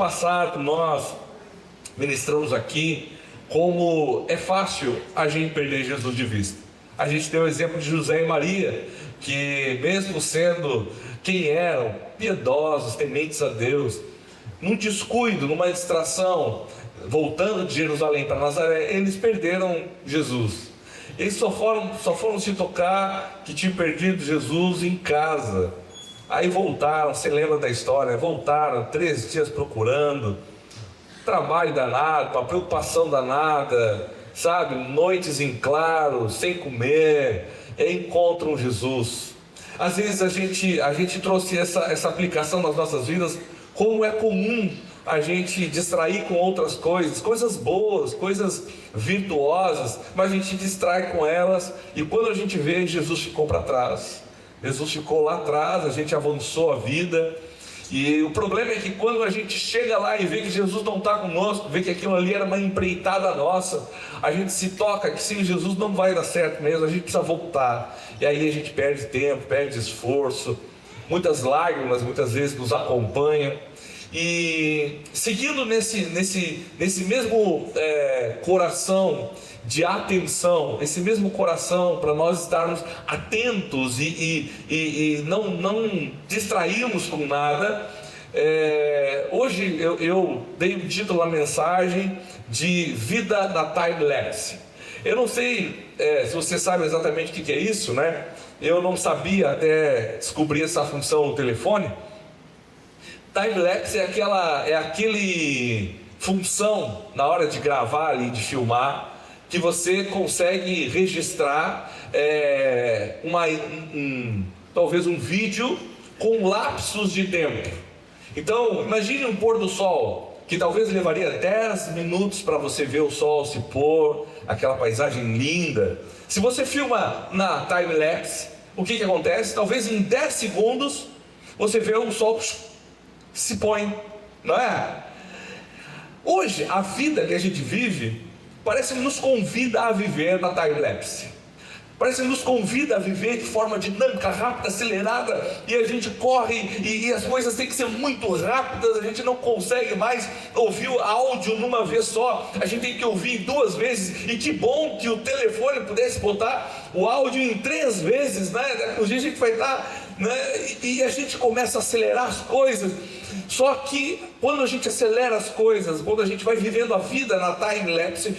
passado nós ministramos aqui como é fácil a gente perder Jesus de vista. A gente tem o exemplo de José e Maria, que mesmo sendo quem eram, piedosos, tementes a Deus, num descuido, numa distração, voltando de Jerusalém para Nazaré, eles perderam Jesus. Eles só foram se tocar que tinham perdido Jesus em casa. Aí voltaram, você lembra da história, voltaram 3 dias procurando, trabalho danado, uma preocupação danada, sabe, noites em claro, sem comer, e encontram Jesus. Às vezes a gente trouxe essa aplicação nas nossas vidas, como é comum a gente distrair com outras coisas boas, coisas virtuosas, mas a gente distrai com elas, e quando a gente vê, Jesus ficou para trás. Jesus ficou lá atrás, a gente avançou a vida. E o problema é que quando a gente chega lá e vê que Jesus não está conosco, vê que aquilo ali era uma empreitada nossa, a gente se toca que sem Jesus não vai dar certo mesmo, a gente precisa voltar. E aí a gente perde tempo, perde esforço, muitas lágrimas muitas vezes nos acompanham. E seguindo nesse mesmo coração de atenção, esse mesmo coração para nós estarmos atentos e não distrairmos com nada, hoje eu dei o título à mensagem de Vida na Time-Lapse. Eu não sei se você sabe exatamente o que é isso, né? Eu não sabia até descobrir essa função no telefone. Time-lapse é aquele função na hora de gravar ali, de filmar, que você consegue registrar talvez um vídeo com lapsos de tempo. Então, imagine um pôr do sol, que talvez levaria 10 minutos para você ver o sol se pôr, aquela paisagem linda. Se você filma na time-lapse, o que acontece? Talvez em 10 segundos você vê o sol se põe, não é? Hoje, a vida que a gente vive parece que nos convida a viver na time-lapse. Parece que nos convida a viver de forma dinâmica, rápida, acelerada, e a gente corre e as coisas têm que ser muito rápidas, a gente não consegue mais ouvir o áudio numa vez só, a gente tem que ouvir 2 vezes, e que bom que o telefone pudesse botar o áudio em 3 vezes, né? Hoje a gente vai estar, né? E a gente começa a acelerar as coisas. Só que quando a gente acelera as coisas, quando a gente vai vivendo a vida na time-lapse,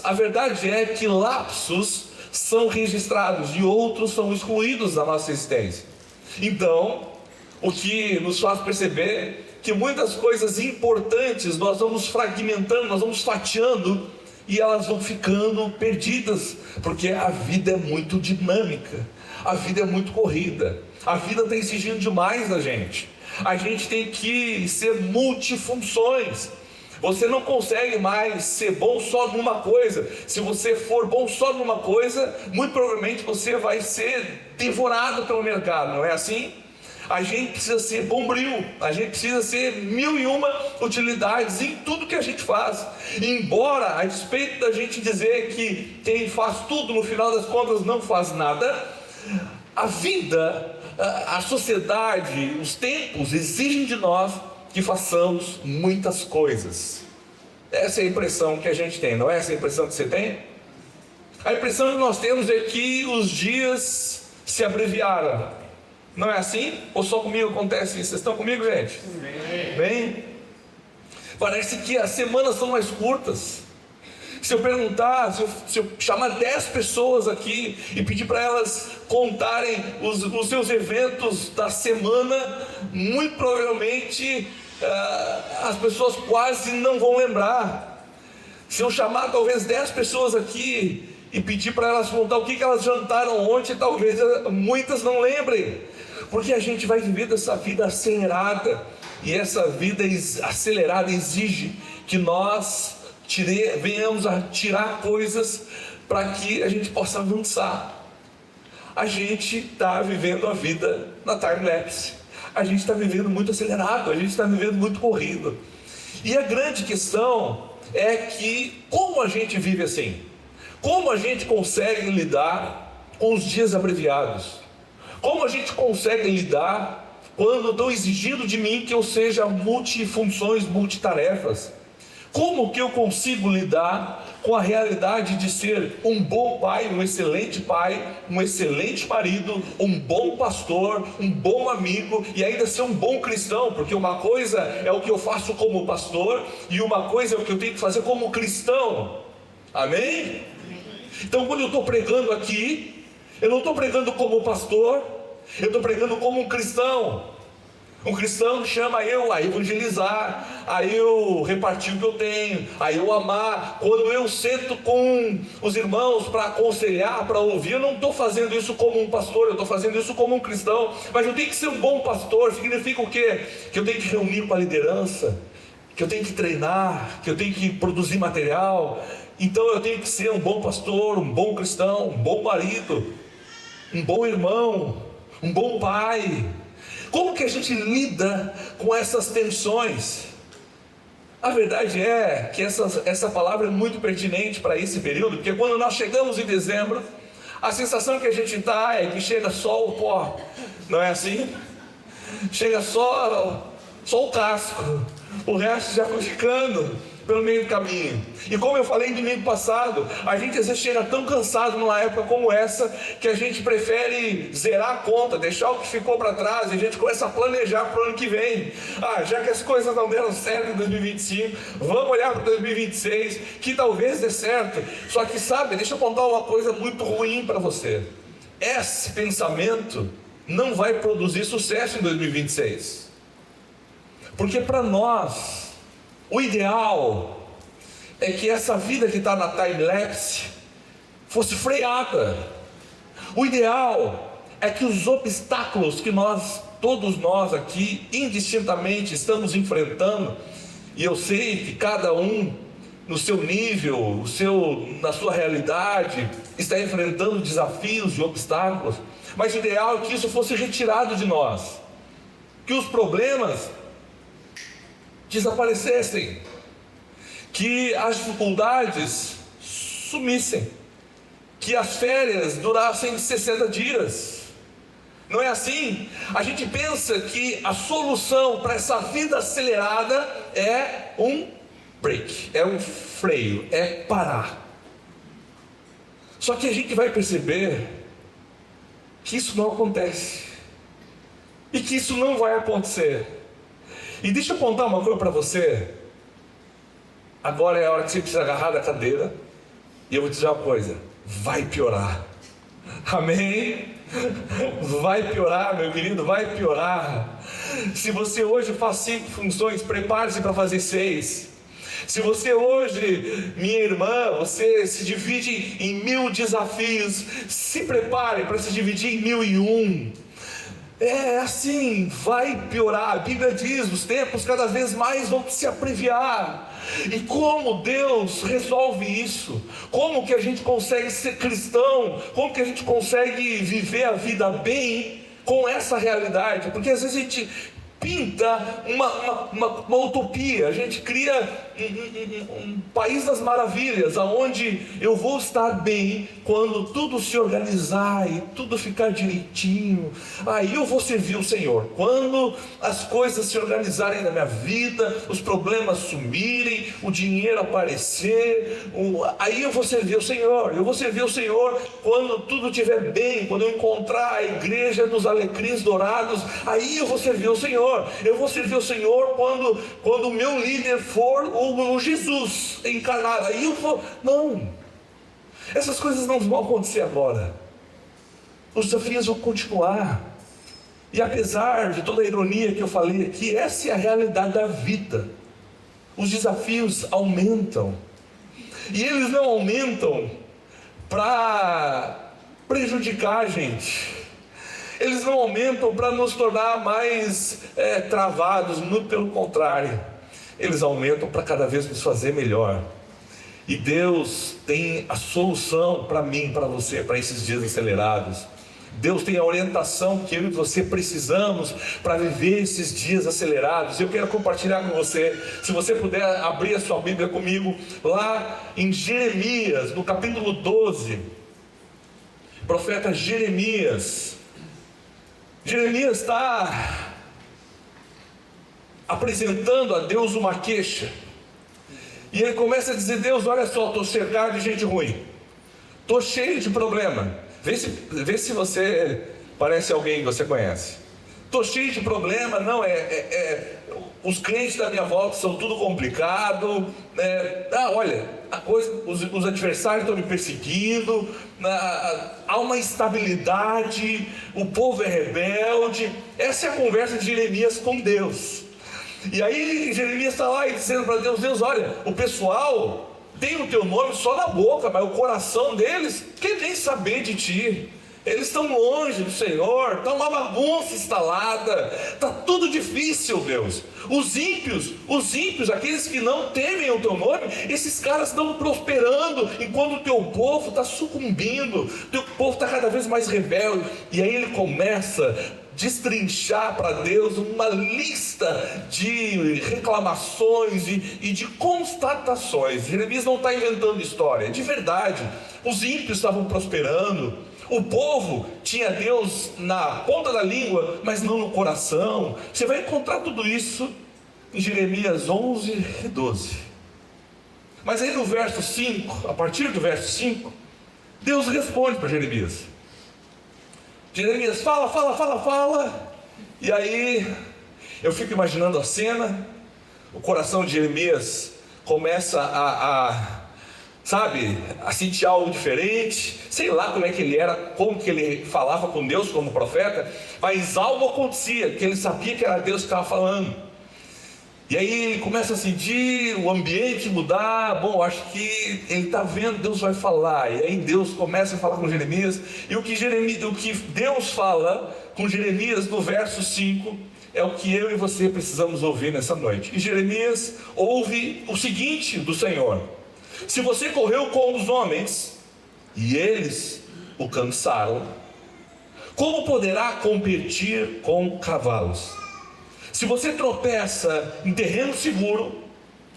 a verdade é que lapsos são registrados e outros são excluídos da nossa existência. Então, o que nos faz perceber que muitas coisas importantes nós vamos fragmentando, nós vamos fatiando, e elas vão ficando perdidas, porque a vida é muito dinâmica, a vida é muito corrida, a vida está exigindo demais da gente. A gente tem que ser multifunções. Você não consegue mais ser bom só numa coisa. Se você for bom só numa coisa, muito provavelmente você vai ser devorado pelo mercado, não é assim? A gente precisa ser bombril, a gente precisa ser 1001 utilidades em tudo que a gente faz. Embora, a despeito da gente dizer que quem faz tudo no final das contas não faz nada, a vida, a sociedade, os tempos exigem de nós que façamos muitas coisas. Essa é a impressão que a gente tem, não é essa a impressão que você tem? A impressão que nós temos é que os dias se abreviaram, não é assim? Ou só comigo acontece isso? Vocês estão comigo, gente? Bem? Parece que as semanas são mais curtas. Se eu perguntar, se eu chamar 10 pessoas aqui e pedir para elas contarem os seus eventos da semana, muito provavelmente as pessoas quase não vão lembrar. Se eu chamar talvez 10 pessoas aqui e pedir para elas contar o que elas jantaram ontem, talvez muitas não lembrem, porque a gente vai viver essa vida acelerada, e essa vida acelerada exige que nós venhamos a tirar coisas para que a gente possa avançar. A gente está vivendo a vida na time-lapse, a gente está vivendo muito acelerado, a gente está vivendo muito corrido. E a grande questão é que como a gente vive assim? Como a gente consegue lidar com os dias abreviados? Como a gente consegue lidar quando estão exigindo de mim que eu seja multifunções, multitarefas? Como que eu consigo lidar com a realidade de ser um bom pai, um excelente marido, um bom pastor, um bom amigo e ainda ser um bom cristão? Porque uma coisa é o que eu faço como pastor e uma coisa é o que eu tenho que fazer como cristão. Amém? Então, quando eu estou pregando aqui, eu não estou pregando como pastor, eu estou pregando como um cristão. Um cristão chama eu a evangelizar, a eu repartir o que eu tenho, a eu amar. Quando eu sento com os irmãos para aconselhar, para ouvir, eu não estou fazendo isso como um pastor, eu estou fazendo isso como um cristão. Mas eu tenho que ser um bom pastor. Significa o quê? Que eu tenho que reunir com a liderança, que eu tenho que treinar, que eu tenho que produzir material. Então eu tenho que ser um bom pastor, um bom cristão, um bom marido, um bom irmão, um bom pai. Como que a gente lida com essas tensões? A verdade é que essa palavra é muito pertinente para esse período, porque quando nós chegamos em dezembro, a sensação que a gente está é que chega só o pó, não é assim? Chega só o casco, o resto já foi ficando pelo meio do caminho. E como eu falei no domingo passado, a gente às vezes chega tão cansado numa época como essa, que a gente prefere zerar a conta, deixar o que ficou para trás, e a gente começa a planejar para o ano que vem. Já que as coisas não deram certo em 2025, vamos olhar para 2026, que talvez dê certo. Só que sabe, deixa eu contar uma coisa muito ruim para você. Esse pensamento não vai produzir sucesso em 2026. Porque para nós, o ideal é que essa vida que está na time-lapse fosse freada. O ideal é que os obstáculos que todos nós aqui, indistintamente estamos enfrentando, e eu sei que cada um no seu nível, na sua realidade, está enfrentando desafios e obstáculos, mas o ideal é que isso fosse retirado de nós, que os problemas desaparecessem, que as dificuldades sumissem, que as férias durassem 60 dias. Não é assim? A gente pensa que a solução para essa vida acelerada é um break, é um freio, é parar. Só que a gente vai perceber que isso não acontece, e que isso não vai acontecer. E deixa eu contar uma coisa para você. Agora é a hora que você precisa agarrar da cadeira, e eu vou te dizer uma coisa: vai piorar. Amém? Vai piorar, meu querido, vai piorar. Se você hoje faz 5 funções, prepare-se para fazer 6. Se você hoje, minha irmã, você se divide em 1000 desafios, se prepare para se dividir em 1001. É assim, vai piorar. A Bíblia diz, os tempos cada vez mais vão se abreviar. E como Deus resolve isso? Como que a gente consegue ser cristão? Como que a gente consegue viver a vida bem com essa realidade? Porque às vezes a gente pinta uma utopia, a gente cria um país das maravilhas, aonde eu vou estar bem quando tudo se organizar e tudo ficar direitinho. Aí eu vou servir o Senhor. Quando as coisas se organizarem na minha vida, os problemas sumirem, o dinheiro aparecer, aí eu vou servir o Senhor. Eu vou servir o Senhor quando tudo estiver bem, quando eu encontrar a igreja dos alecrins dourados, aí eu vou servir o Senhor. Eu vou servir o Senhor quando o meu líder for o Jesus encarnado. Aí eu vou. Não, essas coisas não vão acontecer agora. Os desafios vão continuar. E apesar de toda a ironia que eu falei aqui, essa é a realidade da vida. Os desafios aumentam. E eles não aumentam para prejudicar a gente. Eles não aumentam para nos tornar mais travados, muito pelo contrário. Eles aumentam para cada vez nos fazer melhor. E Deus tem a solução para mim, para você, para esses dias acelerados. Deus tem a orientação que eu e você precisamos para viver esses dias acelerados. Eu quero compartilhar com você. Se você puder abrir a sua Bíblia comigo, lá em Jeremias, no capítulo 12. Profeta Jeremias. Jeremias está apresentando a Deus uma queixa. E ele começa a dizer: Deus, olha só, estou cercado de gente ruim, estou cheio de problema. Vê se você parece alguém que você conhece. Estou cheio de problema. Não, os crentes da minha volta são tudo complicado. Olha, os adversários estão me perseguindo. Há uma instabilidade. O povo é rebelde. Essa é a conversa de Jeremias com Deus. E aí Jeremias está lá e dizendo para Deus: Deus, olha, o pessoal tem o teu nome só na boca, mas o coração deles quer nem saber de ti. Eles estão longe do Senhor, está uma bagunça instalada, está tudo difícil, Deus. Os ímpios, aqueles que não temem o teu nome, esses caras estão prosperando, enquanto o teu povo está sucumbindo, o teu povo está cada vez mais rebelde. E aí ele começa a destrinchar para Deus uma lista de reclamações e de constatações. Jeremias não está inventando história, de verdade. Os ímpios estavam prosperando, o povo tinha Deus na ponta da língua, mas não no coração. Você vai encontrar tudo isso em Jeremias 11 e 12. Mas aí no verso 5, a partir do verso 5, Deus responde para Jeremias. Jeremias fala. E aí eu fico imaginando a cena. O coração de Jeremias começa a sentir algo diferente. Sei lá como é que ele era, como que ele falava com Deus como profeta, mas algo acontecia, que ele sabia que era Deus que estava falando. E aí ele começa a sentir o ambiente mudar. Bom, acho que ele está vendo, Deus vai falar. E aí Deus começa a falar com Jeremias. E o que Deus fala com Jeremias no verso 5 é o que eu e você precisamos ouvir nessa noite. E Jeremias ouve o seguinte do Senhor: se você correu com os homens e eles o cansaram, como poderá competir com cavalos? Se você tropeça em terreno seguro,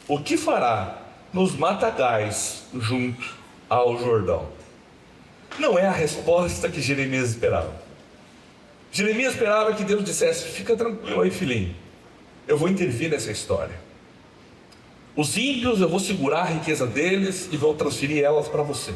o que fará nos matagais junto ao Jordão? Não é a resposta que Jeremias esperava. Jeremias esperava que Deus dissesse: fica tranquilo aí, filhinho, eu vou intervir nessa história. Os ímpios, eu vou segurar a riqueza deles e vou transferir elas para você.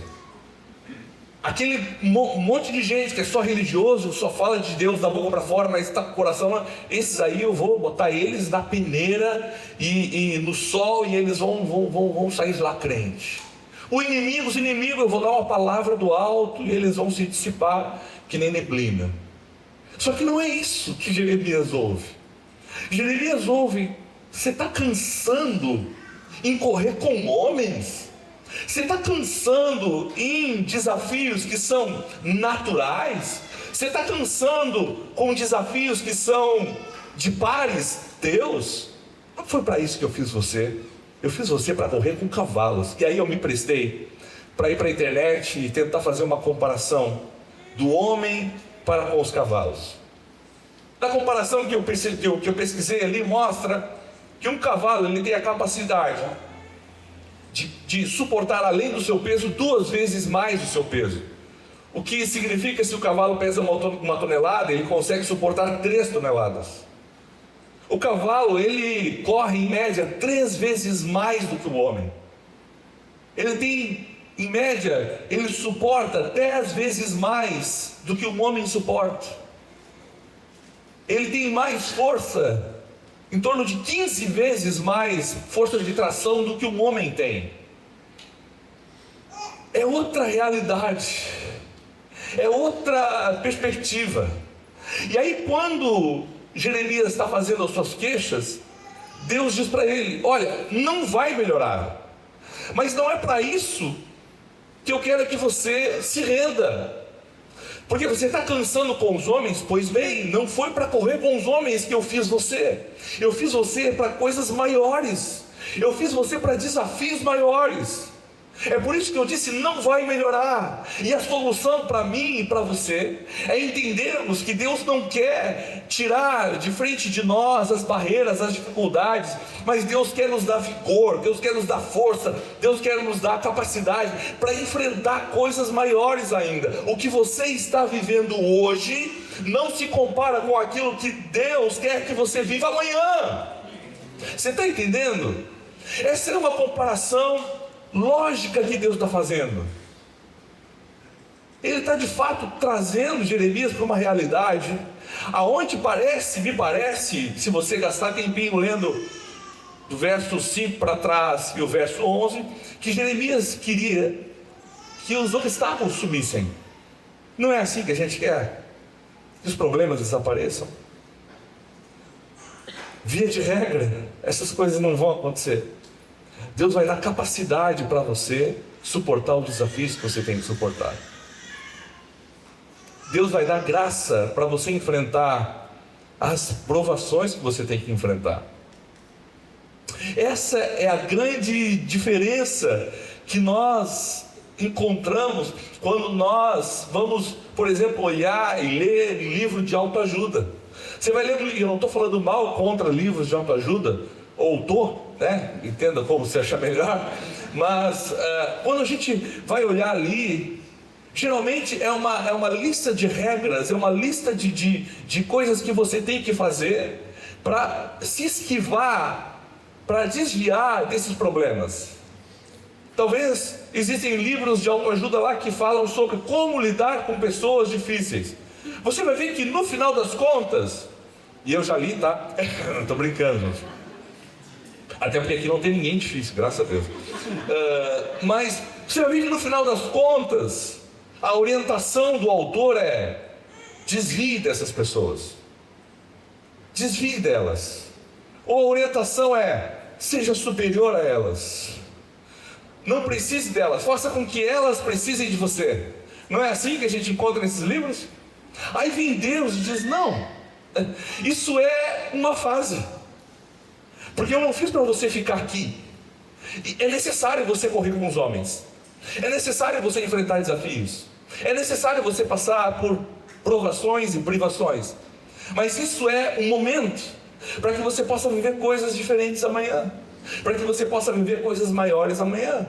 Aquele monte de gente que é só religioso, só fala de Deus da boca para fora, mas está com o coração lá, esses aí eu vou botar eles na peneira e no sol, e eles vão sair de lá crente. Os inimigos, eu vou dar uma palavra do alto e eles vão se dissipar que nem neblina. Só que não é isso que Jeremias ouve. Jeremias ouve: você está cansando em correr com homens? Você está cansando em desafios que são naturais? Você está cansando com desafios que são de pares teus? Não foi para isso que eu fiz você. Eu fiz você para correr com cavalos. E aí eu me prestei para ir para a internet e tentar fazer uma comparação do homem para com os cavalos. Na comparação que eu pesquisei ali, mostra que um cavalo ele tem a capacidade de suportar, além do seu peso, 2 vezes mais do seu peso. O que significa que se o cavalo pesa uma tonelada, ele consegue suportar 3 toneladas. O cavalo, ele corre em média 3 vezes mais do que o homem. Ele tem, em média, ele suporta 10 vezes mais do que o homem suporta. Ele tem mais força, em torno de 15 vezes mais força de tração do que um homem tem. É outra realidade, é outra perspectiva. E aí quando Jeremias está fazendo as suas queixas, Deus diz para ele: olha, não vai melhorar, mas não é para isso que eu quero que você se renda. Porque você está cansando com os homens? Pois bem, não foi para correr com os homens que eu fiz você. Eu fiz você para coisas maiores. Eu fiz você para desafios maiores. É por isso que eu disse: não vai melhorar. E a solução para mim e para você é entendermos que Deus não quer tirar de frente de nós as barreiras, as dificuldades, mas Deus quer nos dar vigor, Deus quer nos dar força, Deus quer nos dar capacidade para enfrentar coisas maiores ainda. O que você está vivendo hoje não se compara com aquilo que Deus quer que você viva amanhã. Você está entendendo? Essa é uma comparação lógica que Deus está fazendo. Ele está de fato trazendo Jeremias para uma realidade aonde me parece, se você gastar tempinho lendo do verso 5 para trás e o verso 11, que Jeremias queria que os obstáculos sumissem. Não é assim que a gente quer? Que os problemas desapareçam? Via de regra, essas coisas não vão acontecer. Deus vai dar capacidade para você suportar os desafios que você tem que suportar. Deus vai dar graça para você enfrentar as provações que você tem que enfrentar. Essa é a grande diferença que nós encontramos quando nós vamos, por exemplo, olhar e ler livro de autoajuda. Você vai ler, eu não estou falando mal contra livros de autoajuda, ou estou, né? Entenda como você achar melhor, mas quando a gente vai olhar ali, geralmente é uma lista de regras, é uma lista de coisas que você tem que fazer para se esquivar, para desviar desses problemas. Talvez existem livros de autoajuda lá que falam sobre como lidar com pessoas difíceis. Você vai ver que no final das contas, e eu já li, tá? Não estou brincando, gente. Até porque aqui não tem ninguém difícil, graças a Deus. Mas você vai ver que no final das contas, a orientação do autor é: desvie dessas pessoas, desvie delas. Ou a orientação é: seja superior a elas, não precise delas, faça com que elas precisem de você. Não é assim que a gente encontra nesses livros? Aí vem Deus e diz: não, isso é uma fase, porque eu não fiz para você ficar aqui. É necessário você correr com os homens, é necessário você enfrentar desafios, é necessário você passar por provações e privações, mas isso é um momento para que você possa viver coisas diferentes amanhã, para que você possa viver coisas maiores amanhã,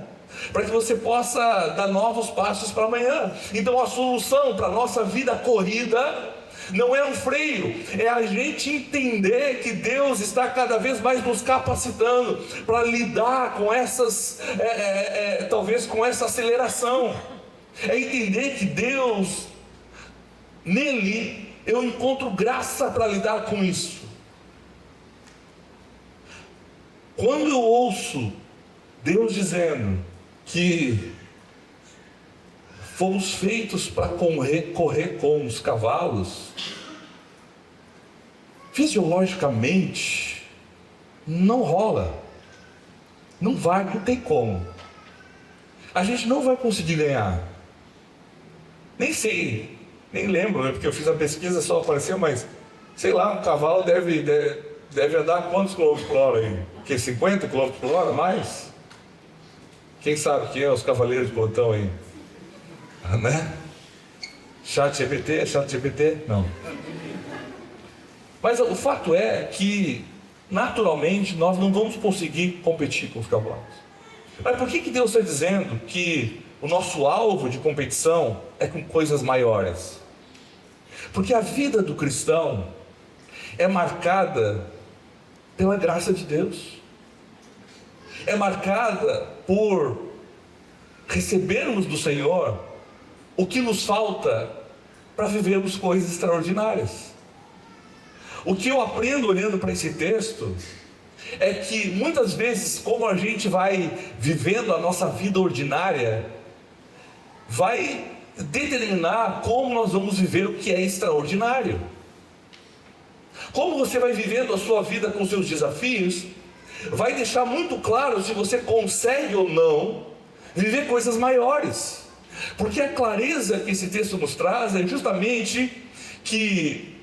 para que você possa dar novos passos para amanhã. Então a solução para a nossa vida corrida não é um freio, é a gente entender que Deus está cada vez mais nos capacitando para lidar com essas, talvez com essa aceleração. É entender que Deus, nele, eu encontro graça para lidar com isso. Quando eu ouço Deus dizendo que fomos feitos para correr com os cavalos, fisiologicamente não rola, não vai, não tem como. A gente não vai conseguir ganhar. Nem sei, nem lembro, né? Porque eu fiz a pesquisa, só apareceu, mas sei lá, um cavalo deve andar quantos quilômetros por hora aí? Que 50 quilômetros por hora, mais? Quem sabe quem é os cavaleiros de plantão aí? Né? ChatGPT? Não. Mas o fato é que, naturalmente, nós não vamos conseguir competir com os cavalos. Mas por que Deus está dizendo que o nosso alvo de competição é com coisas maiores? Porque a vida do cristão é marcada pela graça de Deus, é marcada por recebermos do Senhor o que nos falta para vivermos coisas extraordinárias. O que eu aprendo olhando para esse texto é que muitas vezes, como a gente vai vivendo a nossa vida ordinária, vai determinar como nós vamos viver o que é extraordinário. Como você vai vivendo a sua vida com seus desafios, vai deixar muito claro se você consegue ou não viver coisas maiores. Porque a clareza que esse texto nos traz é justamente que,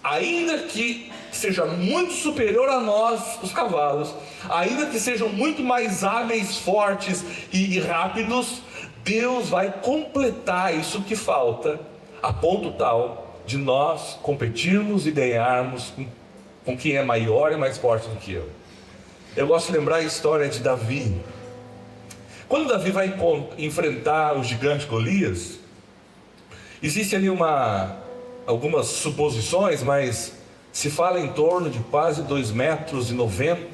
ainda que seja muito superior a nós, os cavalos, ainda que sejam muito mais hábeis, fortes e rápidos, Deus vai completar isso que falta, a ponto tal de nós competirmos e ganharmos com quem é maior e mais forte do que eu. Eu gosto de lembrar a história de Davi. Quando Davi vai enfrentar o gigante Golias, existe ali algumas suposições, mas Se fala em torno de quase 2,90 m,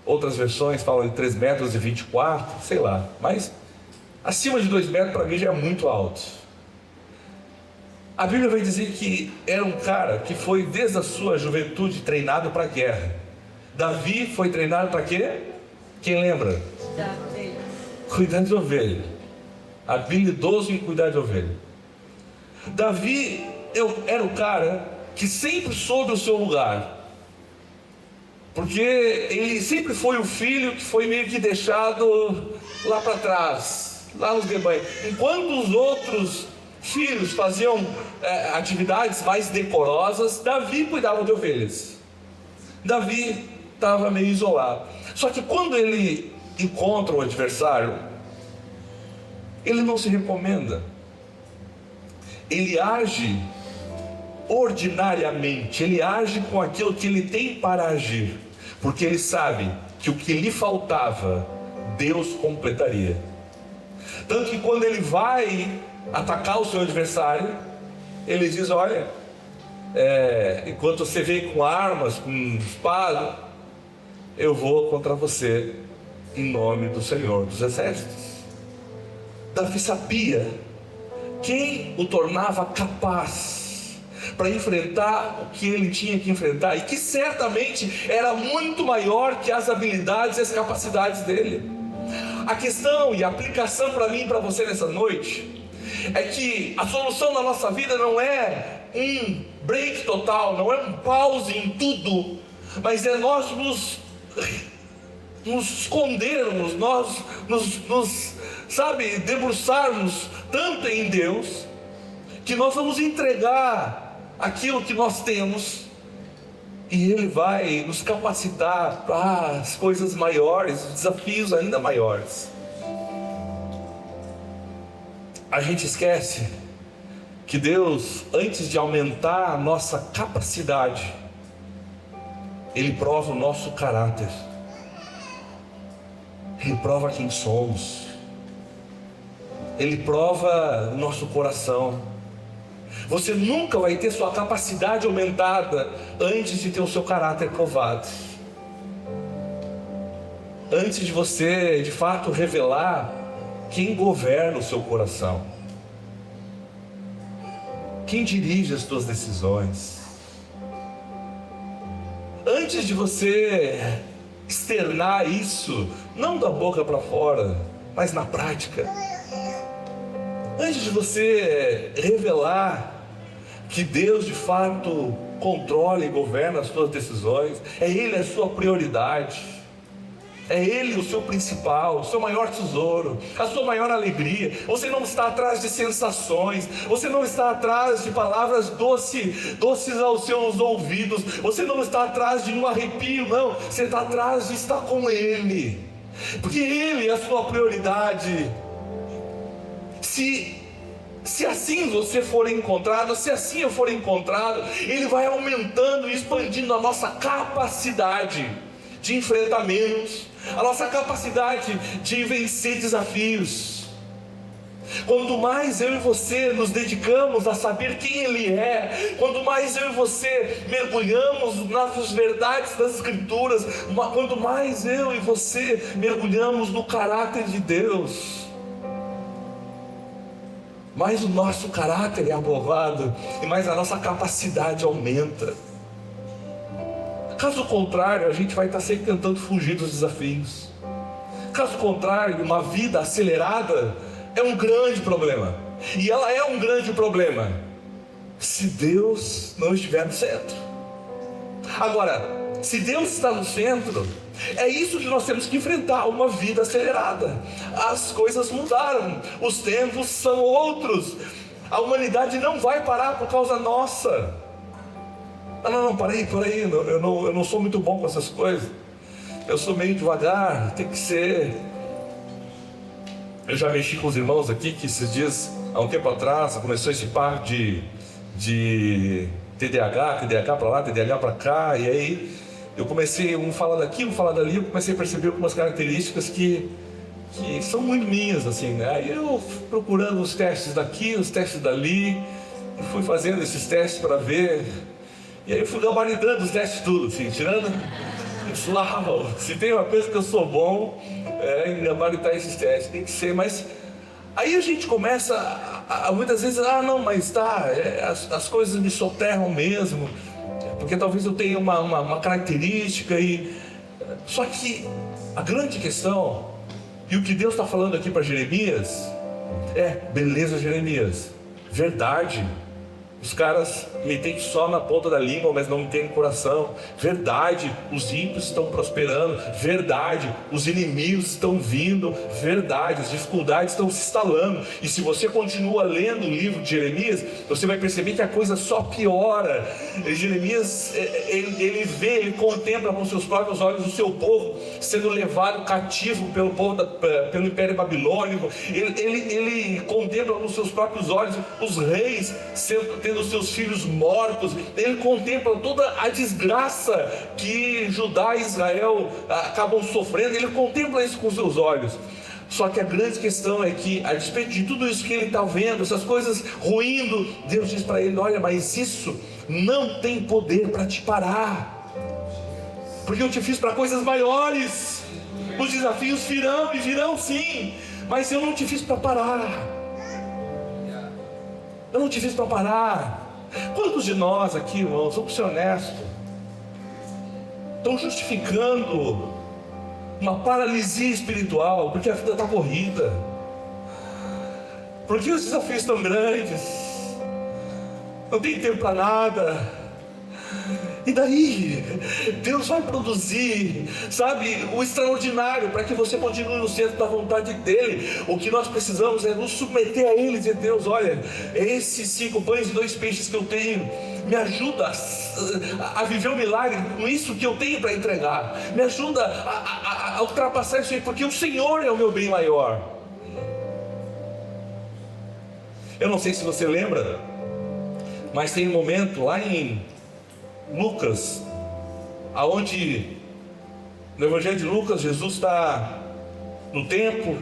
outras versões falam de 3,24 m, sei lá, mas acima de 2 metros para mim já é muito alto. A Bíblia vai dizer que era um cara que foi desde a sua juventude treinado para a guerra. Davi foi treinado para quê? Quem lembra? Cuidar de ovelha. Habilidoso em cuidar de ovelha. Davi era o cara que sempre soube o seu lugar, porque ele sempre foi o filho que foi meio que deixado lá para trás, lá nos rebanhos. Enquanto os outros filhos faziam atividades mais decorosas, Davi cuidava de ovelhas. Davi estava meio isolado. Só que quando ele encontra o adversário, ele não se recomenda. Ele age ordinariamente, ele age com aquilo que ele tem para agir, porque ele sabe que o que lhe faltava, Deus completaria. Tanto que quando ele vai atacar o seu adversário, ele diz: olha, enquanto você vem com armas, com espada, eu vou contra você em nome do Senhor dos Exércitos. Davi sabia quem o tornava capaz para enfrentar o que ele tinha que enfrentar, e que certamente era muito maior que as habilidades e as capacidades dele. A questão e a aplicação para mim e para você nessa noite é que a solução da nossa vida não é um break total, não é um pause em tudo, mas é nós nos escondermos, nós nos debruçarmos tanto em Deus, que nós vamos entregar aquilo que nós temos, e Ele vai nos capacitar para as coisas maiores, desafios ainda maiores. A gente esquece que Deus, antes de aumentar a nossa capacidade, Ele prova o nosso caráter, Ele prova quem somos, Ele prova o nosso coração. Você nunca vai ter sua capacidade aumentada antes de ter o seu caráter provado. Antes de você, de fato, revelar quem governa o seu coração, quem dirige as suas decisões. Antes de você externar isso, não da boca para fora, mas na prática. Antes de você revelar que Deus de fato controla e governa as suas decisões, é Ele a sua prioridade, é Ele o seu principal, o seu maior tesouro, a sua maior alegria. Você não está atrás de sensações, você não está atrás de palavras doces aos seus ouvidos, você não está atrás de um arrepio, não, você está atrás de estar com Ele, porque Ele é a sua prioridade. Se assim você for encontrado, se assim eu for encontrado, Ele vai aumentando e expandindo a nossa capacidade de enfrentamentos, a nossa capacidade de vencer desafios. Quanto mais eu e você nos dedicamos a saber quem Ele é, quanto mais eu e você mergulhamos nas verdades das Escrituras, quanto mais eu e você mergulhamos no caráter de Deus, mais o nosso caráter é aprovado e mais a nossa capacidade aumenta. Caso contrário, a gente vai estar sempre tentando fugir dos desafios. Caso contrário, uma vida acelerada é um grande problema. E ela é um grande problema se Deus não estiver no centro. Agora, se Deus está no centro, é isso que nós temos que enfrentar, uma vida acelerada. As coisas mudaram, os tempos são outros. A humanidade não vai parar por causa nossa. Não, parei, eu não sou muito bom com essas coisas. Eu sou meio devagar, tem que ser. Eu já mexi com os irmãos aqui, que esses dias, há um tempo atrás, começou esse par de TDAH para lá, TDAH para cá, e aí eu comecei, um falar daqui, um falar dali, eu comecei a perceber algumas características que são muito minhas, assim, né? Aí eu procurando os testes daqui, os testes dali, fui fazendo esses testes para ver, E aí eu fui gabaritando os testes tudo, assim, tirando. Eu disse, se tem uma coisa que eu sou bom, é em gabaritar esses testes, tem que ser, mas aí a gente começa muitas vezes, não, mas tá, as coisas me soterram mesmo, porque talvez eu tenha uma característica só que a grande questão, e o que Deus está falando aqui para Jeremias, beleza, Jeremias, verdade. Os caras me têm só na ponta da língua, mas não me têm no coração. Verdade, os ímpios estão prosperando. Verdade, os inimigos estão vindo. Verdade, as dificuldades estão se instalando. E se você continua lendo o livro de Jeremias, você vai perceber que a coisa só piora. Jeremias, ele contempla com seus próprios olhos o seu povo sendo levado cativo pelo Império Babilônico. Ele contempla com seus próprios olhos os reis tendo seus filhos mortos. Ele contempla toda a desgraça que Judá e Israel acabam sofrendo. Ele contempla isso com seus olhos. Só que a grande questão é que, a despeito de tudo isso que ele está vendo, essas coisas ruindo, Deus diz para ele, olha, mas isso não tem poder para te parar, porque eu te fiz para coisas maiores. Os desafios virão, e virão sim, mas eu não te fiz para parar. Eu não te fiz para parar. Quantos de nós aqui, irmãos, vamos ser honestos, estão justificando uma paralisia espiritual porque a vida está corrida, porque os desafios estão grandes, não tem tempo para nada? E daí, Deus vai produzir, sabe, o extraordinário para que você continue no centro da vontade dEle. O que nós precisamos é nos submeter a Ele e dizer, Deus, olha, esses 5 pães e 2 peixes que eu tenho, me ajuda a viver o milagre com isso que eu tenho para entregar. Me ajuda a ultrapassar isso aí, porque o Senhor é o meu bem maior. Eu não sei se você lembra, mas tem um momento lá em Lucas, aonde no Evangelho de Lucas, Jesus está no templo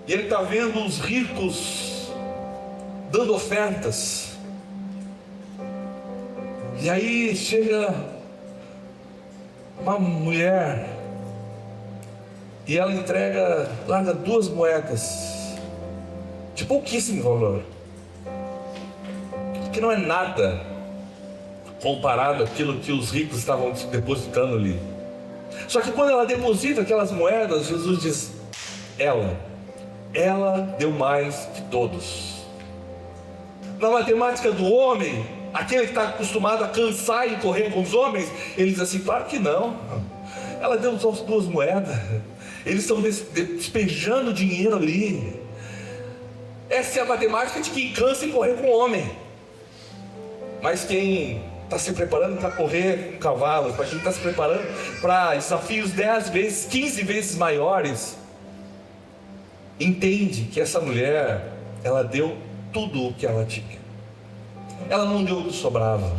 e ele está vendo os ricos dando ofertas. E aí chega uma mulher e ela larga 2 moedas de pouquíssimo valor, que não é nada comparado àquilo que os ricos estavam depositando ali. Só que quando ela deposita aquelas moedas, Jesus diz, ela deu mais que todos. Na matemática do homem, aquele que está acostumado a cansar e correr com os homens, ele diz assim, claro que não, ela deu só 2 moedas, eles estão despejando dinheiro ali. Essa é a matemática de quem cansa em correr com o homem. Mas quem está se preparando para correr com cavalos, para quem está se preparando para desafios 10 vezes, 15 vezes maiores, entende que essa mulher, ela deu tudo o que ela tinha. Ela não deu o que sobrava.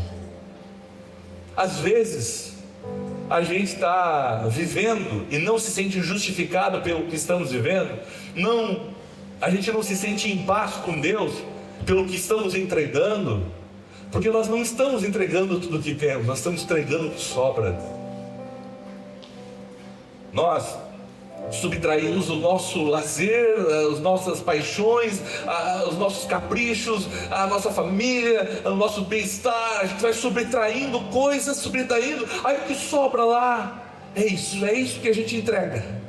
Às vezes a gente está vivendo e não se sente justificado pelo que estamos vivendo. A gente não se sente em paz com Deus pelo que estamos entregando, porque nós não estamos entregando tudo o que temos, nós estamos entregando o que sobra. Nós subtraímos o nosso lazer, as nossas paixões, os nossos caprichos, a nossa família, o nosso bem-estar. A gente vai subtraindo coisas, aí o que sobra lá é isso que a gente entrega.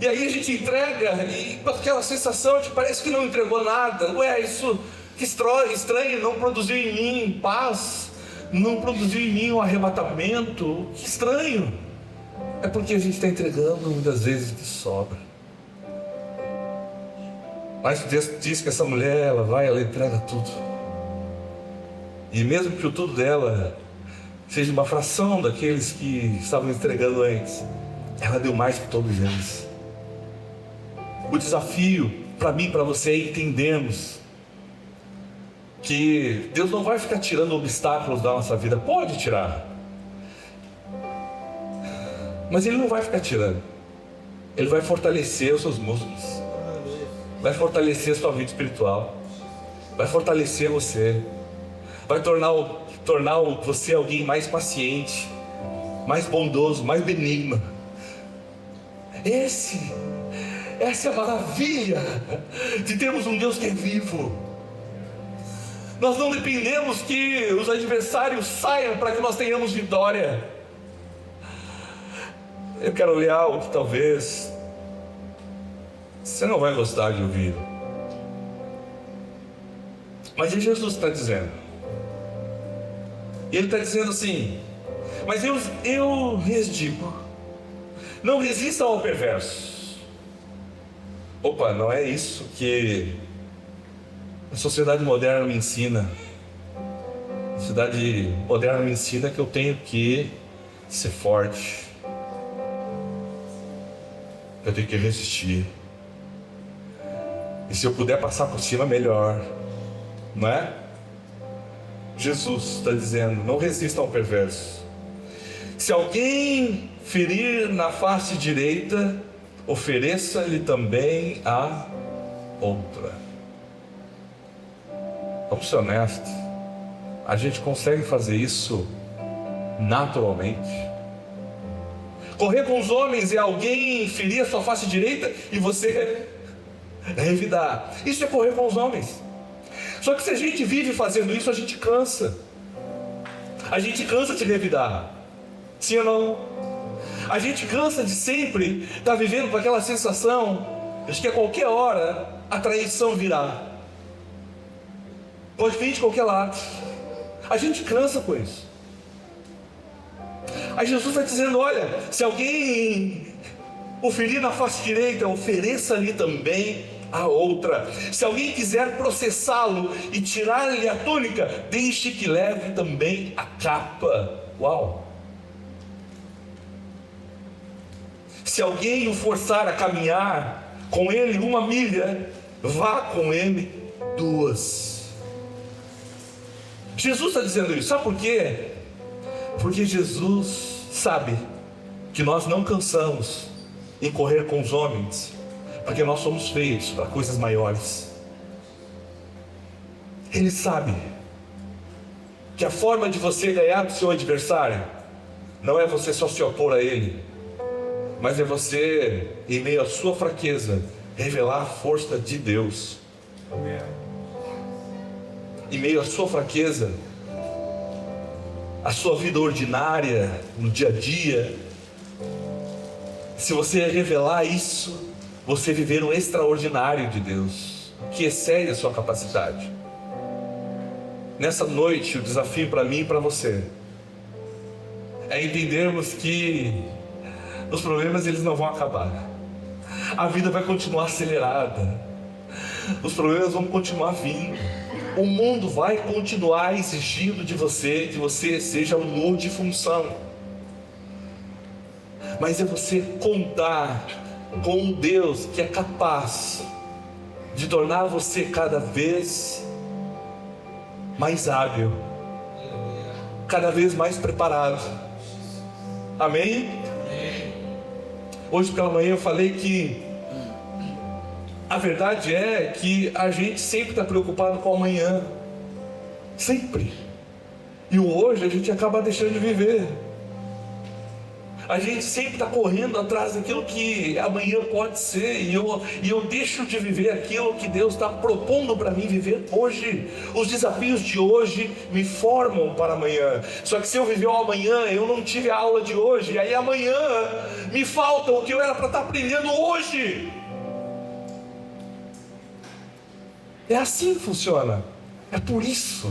E aí a gente entrega e com aquela sensação de parece que não entregou nada. Isso que estranho, não produziu em mim paz, não produziu em mim um arrebatamento. Que estranho. É porque a gente está entregando muitas vezes o que sobra. Mas Deus diz que essa mulher, ela entrega tudo. E mesmo que o tudo dela seja uma fração daqueles que estavam entregando antes, ela deu mais que todos eles. O desafio para mim e para você é entendermos que Deus não vai ficar tirando obstáculos da nossa vida. Pode tirar, mas Ele não vai ficar tirando. Ele vai fortalecer os seus músculos, vai fortalecer a sua vida espiritual, vai fortalecer você, vai tornar o tornar você alguém mais paciente, mais bondoso, mais benigno. Essa é a maravilha de termos um Deus que é vivo. Nós não dependemos que os adversários saiam para que nós tenhamos vitória. Eu quero ler algo que talvez você não vai gostar de ouvir, mas Jesus está dizendo. E Ele está dizendo assim: mas eu lhes digo, não resistam ao perverso. Opa, não é isso que a sociedade moderna me ensina. A sociedade moderna me ensina que eu tenho que ser forte, eu tenho que resistir, e se eu puder passar por cima, melhor, não é? Jesus está dizendo: não resistam ao perverso. Se alguém ferir na face direita, ofereça-lhe também a outra. Vamos ser honestos, a gente consegue fazer isso naturalmente. Correr com os homens é alguém ferir a sua face direita e você revidar. Isso é correr com os homens. Só que se a gente vive fazendo isso, a gente cansa. A gente cansa de revidar. Sim ou não? A gente cansa de sempre estar vivendo com aquela sensação de que a qualquer hora a traição virá. Pode vir de qualquer lado. A gente cansa com isso. Aí Jesus está dizendo: olha, se alguém o ferir na face direita, ofereça-lhe também a outra. Se alguém quiser processá-lo e tirar-lhe a túnica, deixe que leve também a capa. Uau! Se alguém o forçar a caminhar com ele 1 milha, vá com ele 2. Jesus está dizendo isso, sabe por quê? Porque Jesus sabe que nós não cansamos em correr com os homens, porque nós somos feitos para coisas maiores. Ele sabe que a forma de você ganhar do seu adversário não é você só se opor a ele, mas é você, em meio à sua fraqueza, revelar a força de Deus. Em meio à sua fraqueza, a sua vida ordinária, no dia a dia, se você revelar isso, você viver um extraordinário de Deus, que excede a sua capacidade. Nessa noite, o desafio para mim e para você é entendermos que os problemas eles não vão acabar. A vida vai continuar acelerada. Os problemas vão continuar vindo. O mundo vai continuar exigindo de você que você seja um multifunção. Mas é você contar com um Deus que é capaz de tornar você cada vez mais hábil, cada vez mais preparado. Amém? Hoje pela manhã eu falei que a verdade é que a gente sempre está preocupado com o amanhã. Sempre. E o hoje a gente acaba deixando de viver. A gente sempre está correndo atrás daquilo que amanhã pode ser. E eu deixo de viver aquilo que Deus está propondo para mim viver hoje. Os desafios de hoje me formam para amanhã. Só que se eu viver o amanhã, eu não tive a aula de hoje. E aí amanhã me falta o que eu era para estar aprendendo hoje. É assim que funciona. É por isso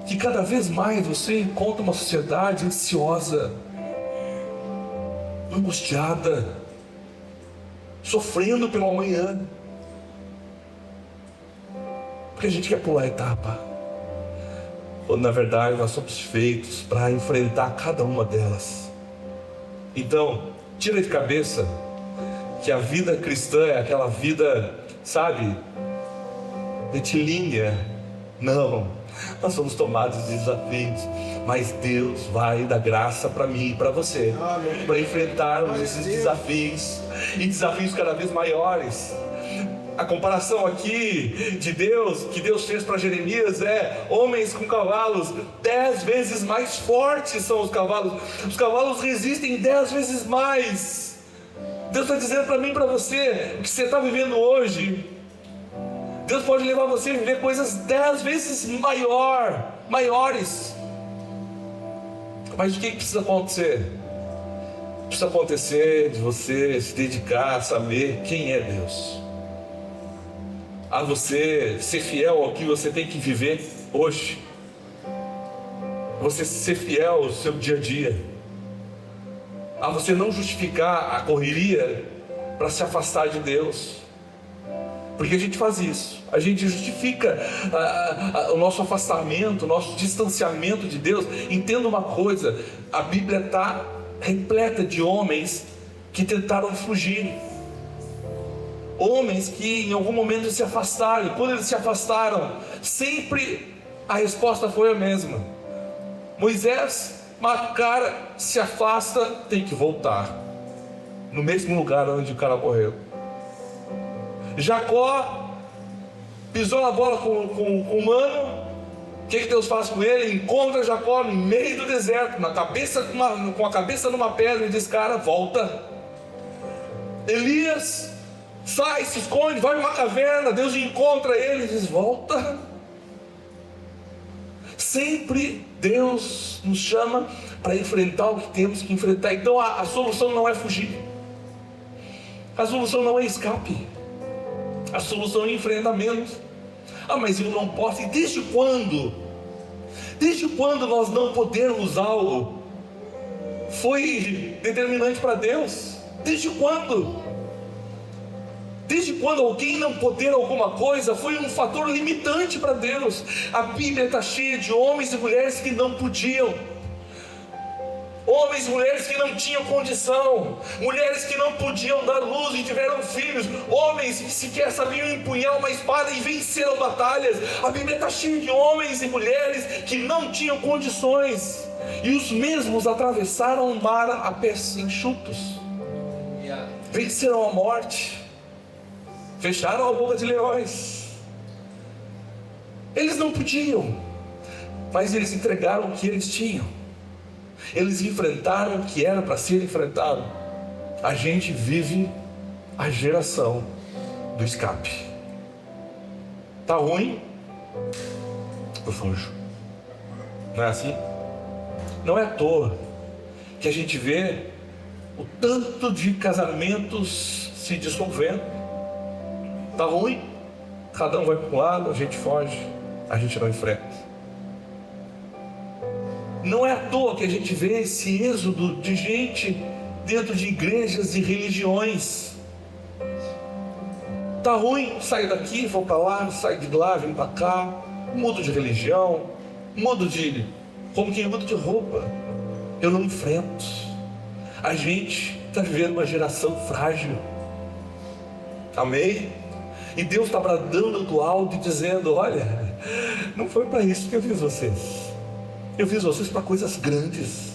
que cada vez mais você encontra uma sociedade ansiosa, angustiada, sofrendo pelo amanhã, porque a gente quer pular a etapa, quando na verdade nós somos feitos para enfrentar cada uma delas. Então, tira de cabeça que a vida cristã é aquela vida, sabe, retilínea. Não, nós somos tomados de desafios, mas Deus vai dar graça para mim e para você, para enfrentarmos esses desafios, e desafios cada vez maiores. A comparação aqui de Deus, que Deus fez para Jeremias, é homens com cavalos 10 vezes mais fortes são os cavalos resistem 10 vezes mais. Deus está dizendo para mim e para você, o que você está vivendo hoje, Deus pode levar você a viver coisas 10 vezes maiores. Mas o que precisa acontecer? Precisa acontecer de você se dedicar a saber quem é Deus, a você ser fiel ao que você tem que viver hoje, você ser fiel ao seu dia a dia, a você não justificar a correria para se afastar de Deus, porque a gente faz isso, a gente justifica o nosso afastamento, o nosso distanciamento de Deus. Entenda uma coisa, a Bíblia está repleta de homens que tentaram fugir, homens que em algum momento se afastaram, e quando eles se afastaram, sempre a resposta foi a mesma. Moisés mata o cara, se afasta, tem que voltar no mesmo lugar onde o cara morreu. Jacó pisou na bola com o mano. O que Deus faz com ele? Encontra Jacó no meio do deserto, com a cabeça numa pedra, e diz: cara, volta. Elias sai, se esconde, vai numa caverna, Deus encontra ele e diz: volta. Sempre Deus nos chama para enfrentar o que temos que enfrentar. Então a solução não é fugir, a solução não é escape, a solução é enfrentamento. Mas eu não posso. E desde quando? Desde quando nós não podemos algo foi determinante para Deus? Desde quando? Desde quando alguém não poder alguma coisa foi um fator limitante para Deus? A Bíblia está cheia de homens e mulheres que não podiam, homens e mulheres que não tinham condição, mulheres que não podiam dar luz e tiveram filhos, homens que sequer sabiam empunhar uma espada e venceram batalhas. A Bíblia está cheia de homens e mulheres que não tinham condições, e os mesmos atravessaram o mar a pés enxutos, venceram a morte, fecharam a boca de leões. Eles não podiam, mas eles entregaram o que eles tinham. Eles enfrentaram o que era para ser enfrentado. A gente vive a geração do escape. Tá ruim? Eu fujo. Não é assim? Não é à toa que a gente vê o tanto de casamentos se dissolvendo. Tá ruim? Cada um vai para um lado, a gente foge, a gente não enfrenta. Não é à toa que a gente vê esse êxodo de gente dentro de igrejas e religiões. Tá ruim? Saio daqui, vou para lá, saio de lá, venho para cá, mudo de religião, como quem muda de roupa. Eu não enfrento. A gente está vivendo uma geração frágil. Amém? E Deus está bradando do alto e dizendo: olha, não foi para isso que eu fiz vocês. Eu fiz vocês para coisas grandes.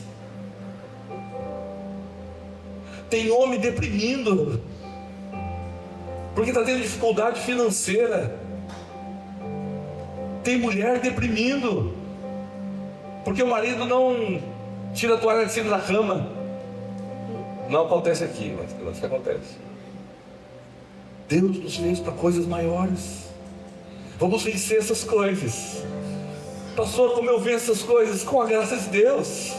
Tem homem deprimindo porque está tendo dificuldade financeira. Tem mulher deprimindo porque o marido não tira a toalha de cima da cama. Não acontece aqui, mas isso acontece. Deus nos fez para coisas maiores. Vamos vencer essas coisas. Pastor, como eu venço essas coisas? Com a graça de Deus.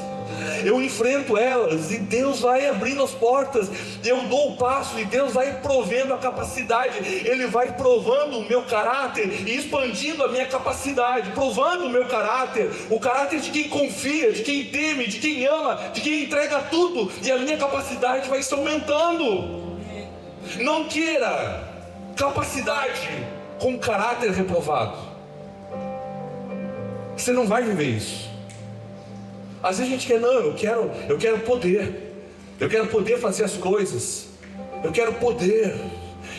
Eu enfrento elas e Deus vai abrindo as portas. Eu dou o passo e Deus vai provendo a capacidade. Ele vai provando o meu caráter e expandindo a minha capacidade, provando o meu caráter, o caráter de quem confia, de quem teme, de quem ama, de quem entrega tudo, e a minha capacidade vai se aumentando. Não queira capacidade com caráter reprovado. Você não vai viver isso. Às vezes a gente quer, não, eu quero poder. Eu quero poder fazer as coisas. Eu quero poder.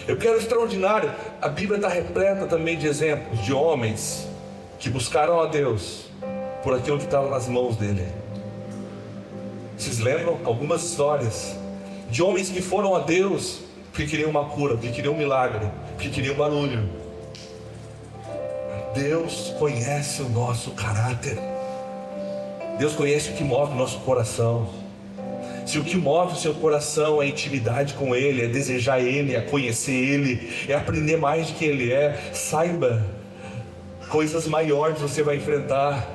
Eu quero extraordinário. A Bíblia está repleta também de exemplos de homens que buscaram a Deus por aquilo que estava nas mãos dele. Vocês lembram algumas histórias de homens que foram a Deus porque queriam uma cura, porque queriam um milagre, porque queria barulho. Deus conhece o nosso caráter. Deus conhece o que move o nosso coração. Se o que move o seu coração é intimidade com Ele, é desejar Ele, é conhecer Ele, é aprender mais de quem Ele é, saiba, coisas maiores você vai enfrentar,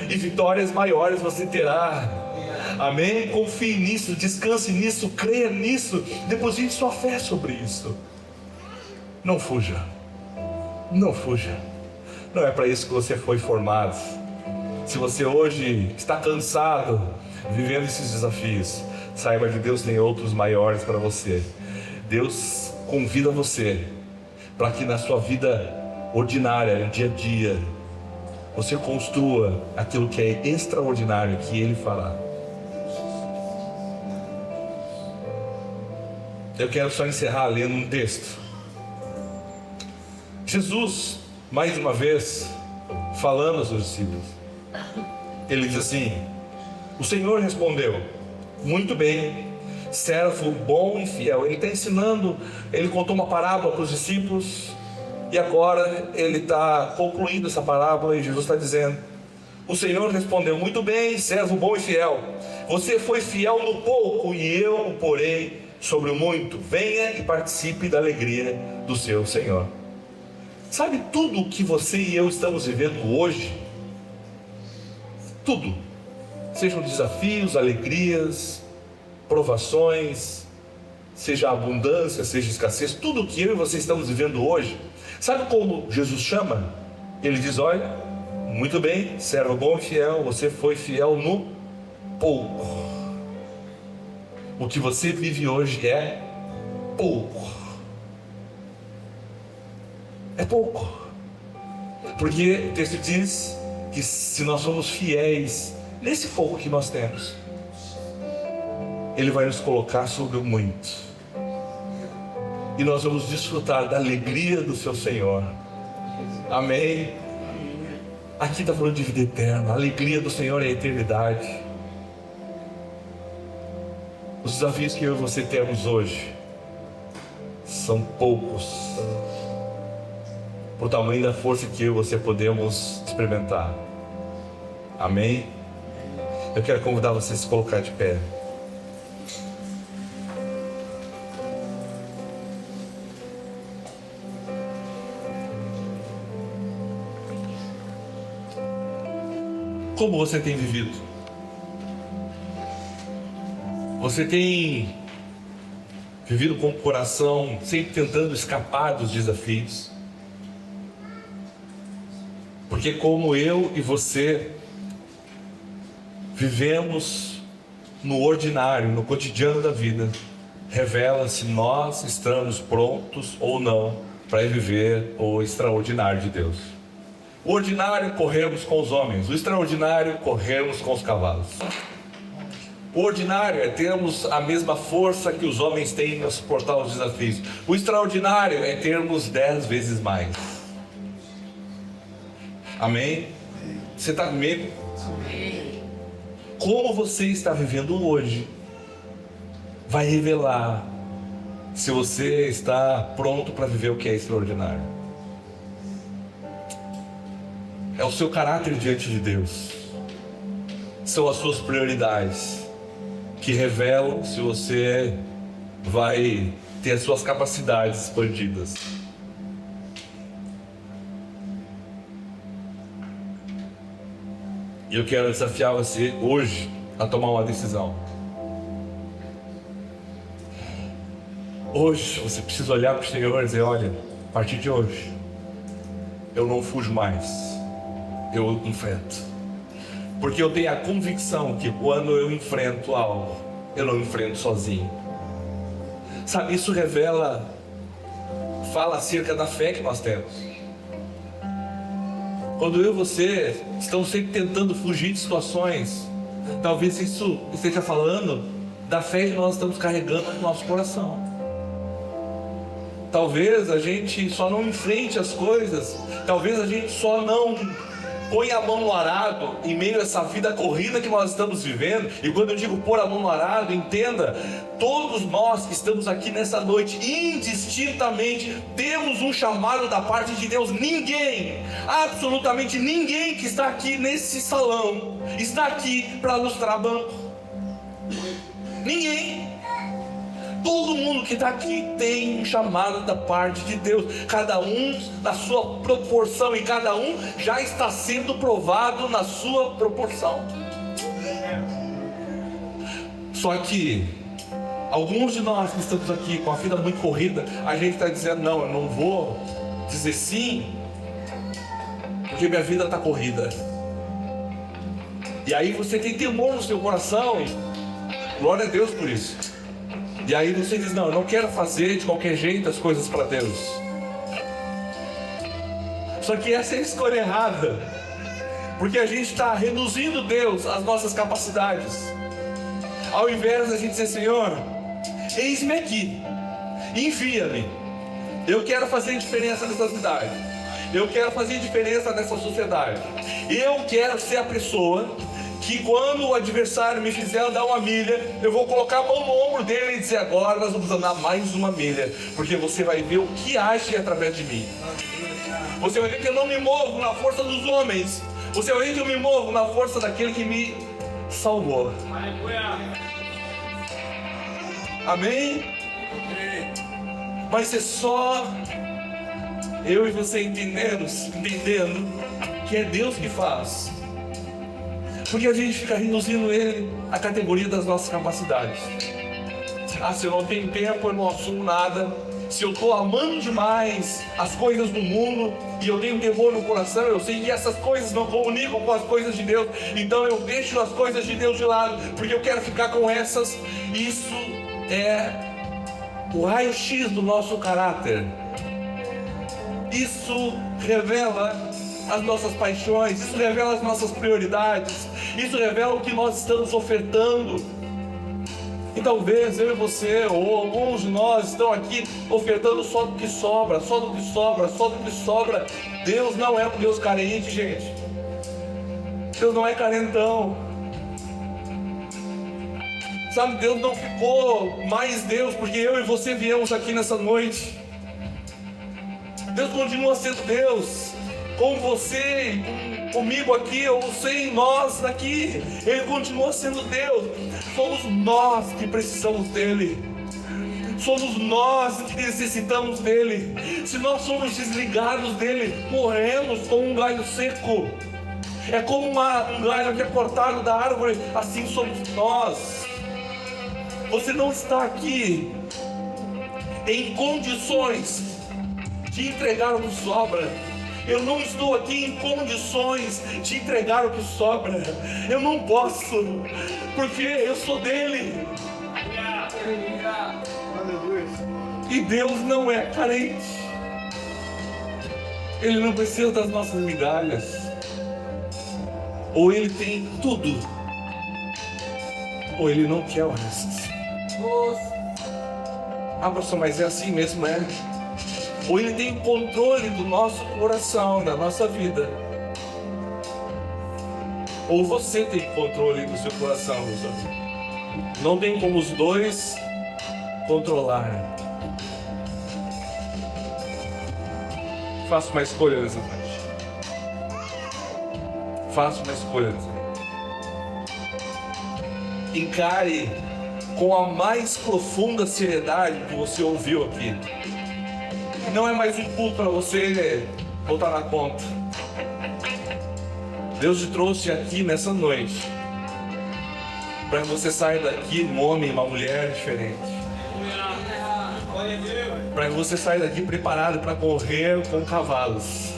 e vitórias maiores você terá. Amém? Confie nisso, descanse nisso, creia nisso, deposite sua fé sobre isso. Não fuja. Não fuja. Não é para isso que você foi formado. Se você hoje está cansado, vivendo esses desafios, saiba que Deus tem outros maiores para você. Deus convida você para que na sua vida ordinária, dia a dia, você construa aquilo que é extraordinário que Ele fará. Eu quero só encerrar lendo um texto. Jesus, mais uma vez, falando aos seus discípulos, Ele diz assim: o Senhor respondeu: muito bem, servo bom e fiel. Ele está ensinando, ele contou uma parábola para os discípulos, e agora ele está concluindo essa parábola, e Jesus está dizendo: o Senhor respondeu: muito bem, servo bom e fiel. Você foi fiel no pouco, e eu o porei sobre o muito. Venha e participe da alegria do seu Senhor. Sabe, tudo o que você e eu estamos vivendo hoje, tudo, sejam desafios, alegrias, provações, seja abundância, seja escassez, tudo o que eu e você estamos vivendo hoje, sabe como Jesus chama? Ele diz: olha, muito bem, servo bom e fiel, você foi fiel no pouco. O que você vive hoje é pouco. É pouco. Porque o texto diz que se nós somos fiéis nesse pouco que nós temos, Ele vai nos colocar sobre o muito, e nós vamos desfrutar da alegria do seu Senhor. Amém? Aqui está falando de vida eterna. A alegria do Senhor é a eternidade. Os desafios que eu e você temos hoje são poucos por tamanho da força que eu e você podemos experimentar. Amém? Eu quero convidar você a se colocar de pé. Como você tem vivido? Você tem vivido com o coração sempre tentando escapar dos desafios? Porque como eu e você vivemos no ordinário, no cotidiano da vida, revela se nós estamos prontos ou não para viver o extraordinário de Deus. O ordinário corremos com os homens, o extraordinário corremos com os cavalos. O ordinário é termos a mesma força que os homens têm para suportar os desafios. O extraordinário é termos 10 vezes mais. Amém? Você está comigo? Amém. Como você está vivendo hoje vai revelar se você está pronto para viver o que é extraordinário. É o seu caráter diante de Deus, são as suas prioridades que revelam se você vai ter as suas capacidades expandidas. E eu quero desafiar você hoje a tomar uma decisão. Hoje você precisa olhar para o Senhor e dizer: olha, a partir de hoje eu não fujo mais, eu enfrento. Porque eu tenho a convicção que quando eu enfrento algo, eu não enfrento sozinho. Sabe, isso fala acerca da fé que nós temos. Quando eu e você estamos sempre tentando fugir de situações, talvez isso esteja falando da fé que nós estamos carregando no nosso coração. Talvez a gente só não enfrente as coisas, talvez a gente só não põe a mão no arado em meio a essa vida corrida que nós estamos vivendo. E quando eu digo pôr a mão no arado, entenda, todos nós que estamos aqui nessa noite, indistintamente, temos um chamado da parte de Deus. Ninguém, absolutamente ninguém que está aqui nesse salão, está aqui para lustrar banco. Ninguém. Todo mundo que está aqui tem um chamado da parte de Deus, cada um na sua proporção, e cada um já está sendo provado na sua proporção. Só que alguns de nós que estamos aqui com a vida muito corrida, a gente está dizendo: não, eu não vou dizer sim, porque minha vida está corrida. E aí você tem temor no seu coração, glória a Deus por isso. E aí você diz: não, eu não quero fazer de qualquer jeito as coisas para Deus. Só que essa é a escolha errada, porque a gente está reduzindo Deus às nossas capacidades. Ao invés da gente dizer: Senhor, eis-me aqui, envia-me. Eu quero fazer diferença nessa cidade, eu quero fazer diferença nessa sociedade. Eu quero ser a pessoa que quando o adversário me fizer andar uma milha, eu vou colocar a mão no ombro dele e dizer: agora nós vamos andar mais uma milha, porque você vai ver o que age através de mim. Você vai ver que eu não me movo na força dos homens, você vai ver que eu me movo na força daquele que me salvou. Amém? Mas é só eu e você entendendo que é Deus que faz. Porque a gente fica reduzindo ele à categoria das nossas capacidades. Ah, se eu não tenho tempo, eu não assumo nada. Se eu estou amando demais as coisas do mundo e eu tenho temor no coração, eu sei que essas coisas não comunicam com as coisas de Deus, então eu deixo as coisas de Deus de lado, porque eu quero ficar com essas. Isso é o raio-x do nosso caráter. Isso revela as nossas paixões, isso revela as nossas prioridades, isso revela o que nós estamos ofertando. E talvez eu e você, ou alguns de nós, estão aqui ofertando só do que sobra, só do que sobra, só do que sobra. Deus não é um Deus carente, gente. Deus não é carentão. Sabe, Deus não ficou mais Deus porque eu e você viemos aqui nessa noite. Deus continua sendo Deus. Com você, comigo aqui, ou sem nós daqui, Ele continua sendo Deus. Somos nós que precisamos dEle. Somos nós que necessitamos dEle. Se nós somos desligados dEle, morremos como um galho seco. É como um galho que é cortado da árvore, assim somos nós. Você não está aqui em condições de entregar o que sobra. Eu não estou aqui em condições de entregar o que sobra. Eu não posso, porque eu sou dele. E Deus não é carente. Ele não precisa das nossas migalhas. Ou Ele tem tudo, ou Ele não quer o resto. Ah, pastor, mas é assim mesmo, é? Ou Ele tem o controle do nosso coração, da nossa vida, ou você tem controle do seu coração, meu amigo. Não tem como os dois controlar. Faça uma escolha nessa noite. Faça uma escolha nessa noite. Encare com a mais profunda seriedade que você ouviu aqui. Não é mais um culto para você botar na conta. Deus te trouxe aqui nessa noite para que você saia daqui um homem e uma mulher diferente. Para que você saia daqui preparado para correr com cavalos.